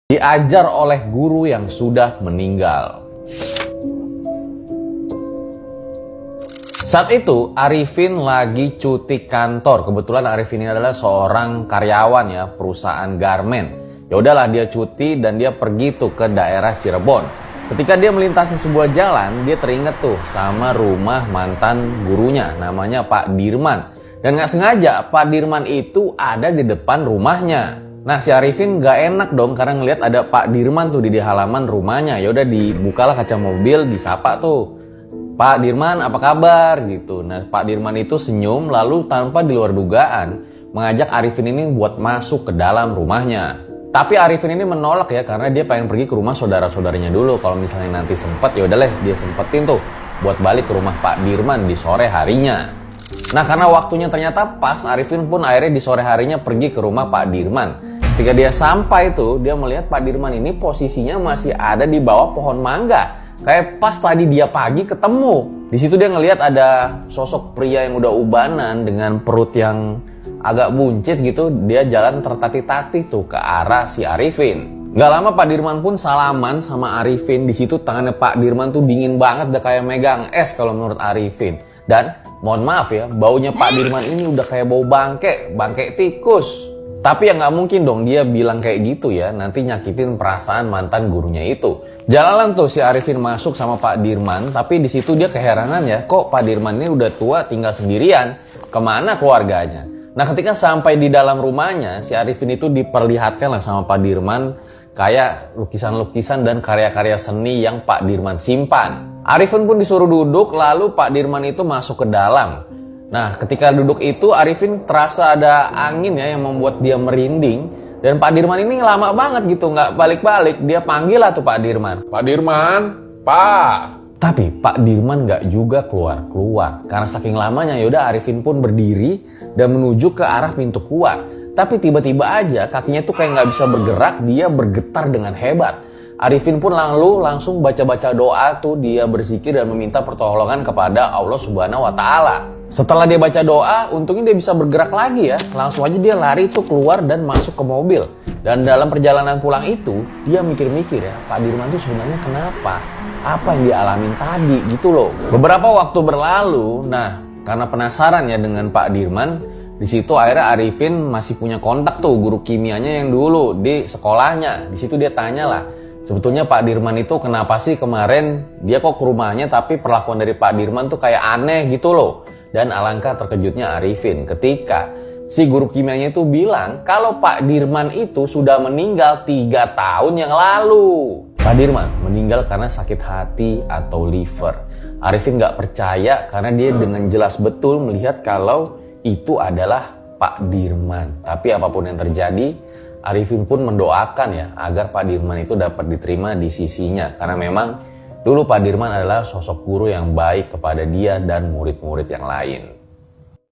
Diajar oleh guru yang sudah meninggal. Saat itu Arifin lagi cuti kantor. Kebetulan Arifin ini adalah seorang karyawan ya, perusahaan garmen. Ya udahlah, dia cuti dan dia pergi tuh ke daerah Cirebon. Ketika dia melintasi sebuah jalan, dia teringat tuh sama rumah mantan gurunya, namanya Pak Dirman. Dan nggak sengaja Pak Dirman itu ada di depan rumahnya. Nah, si Arifin gak enak dong karena ngelihat ada Pak Dirman tuh di halaman rumahnya. Ya udah, dibukalah kaca mobil, disapa tuh. "Pak Dirman, apa kabar?" gitu. Nah, Pak Dirman itu senyum lalu tanpa di luar dugaan mengajak Arifin ini buat masuk ke dalam rumahnya. Tapi Arifin ini menolak ya, karena dia pengen pergi ke rumah saudara-saudaranya dulu. Kalau misalnya nanti sempet, ya udah dia sempetin tuh buat balik ke rumah Pak Dirman di sore harinya. Nah, karena waktunya ternyata pas, Arifin pun akhirnya di sore harinya pergi ke rumah Pak Dirman. Ketika dia sampai tuh, dia melihat Pak Dirman ini posisinya masih ada di bawah pohon mangga. Kayak pas tadi dia pagi ketemu. Di situ dia ngelihat ada sosok pria yang udah ubanan dengan perut yang agak buncit gitu. Dia jalan tertatih-tatih tuh ke arah si Arifin. Gak lama Pak Dirman pun salaman sama Arifin. Di situ tangannya Pak Dirman tuh dingin banget, udah kayak megang es kalau menurut Arifin. Dan mohon maaf ya, baunya Pak Dirman ini udah kayak bau bangke tikus. Tapi ya nggak mungkin dong dia bilang kayak gitu ya, nanti nyakitin perasaan mantan gurunya itu. Jalan tuh si Arifin masuk sama Pak Dirman, tapi di situ dia keheranan ya, kok Pak Dirman ini udah tua tinggal sendirian, kemana keluarganya? Nah, ketika sampai di dalam rumahnya, si Arifin itu diperlihatkan lah sama Pak Dirman kayak lukisan-lukisan dan karya-karya seni yang Pak Dirman simpan. Arifin pun disuruh duduk, lalu Pak Dirman itu masuk ke dalam. Nah, ketika duduk itu Arifin terasa ada angin ya yang membuat dia merinding. Dan Pak Dirman ini lama banget gitu, nggak balik-balik. Dia panggil lah tuh Pak Dirman. "Pak Dirman, Pak." Tapi Pak Dirman nggak juga keluar-keluar. Karena saking lamanya, yaudah Arifin pun berdiri dan menuju ke arah pintu keluar. Tapi tiba-tiba aja kakinya tuh kayak nggak bisa bergerak, dia bergetar dengan hebat. Arifin pun langsung baca-baca doa tuh, dia berzikir dan meminta pertolongan kepada Allah Subhanahu wa Ta'ala. Setelah dia baca doa, untungnya dia bisa bergerak lagi ya. Langsung aja dia lari tuh keluar dan masuk ke mobil. Dan dalam perjalanan pulang itu, dia mikir-mikir ya, Pak Dirman tuh sebenarnya kenapa? Apa yang dia alamin tadi gitu loh. Beberapa waktu berlalu, nah karena penasaran ya dengan Pak Dirman, di situ akhirnya Arifin masih punya kontak tuh guru kimianya yang dulu di sekolahnya. Di situ dia tanya lah, sebetulnya Pak Dirman itu kenapa sih kemarin dia kok ke rumahnya tapi perlakuan dari Pak Dirman tuh kayak aneh gitu loh. Dan alangkah terkejutnya Arifin ketika si guru kimianya itu bilang kalau Pak Dirman itu sudah meninggal 3 tahun yang lalu. Pak Dirman meninggal karena sakit hati atau liver. Arifin gak percaya karena dia dengan jelas betul melihat kalau itu adalah Pak Dirman. Tapi apapun yang terjadi, Arifin pun mendoakan ya agar Pak Dirman itu dapat diterima di sisinya. Karena memang dulu Pak Dirman adalah sosok guru yang baik kepada dia dan murid-murid yang lain.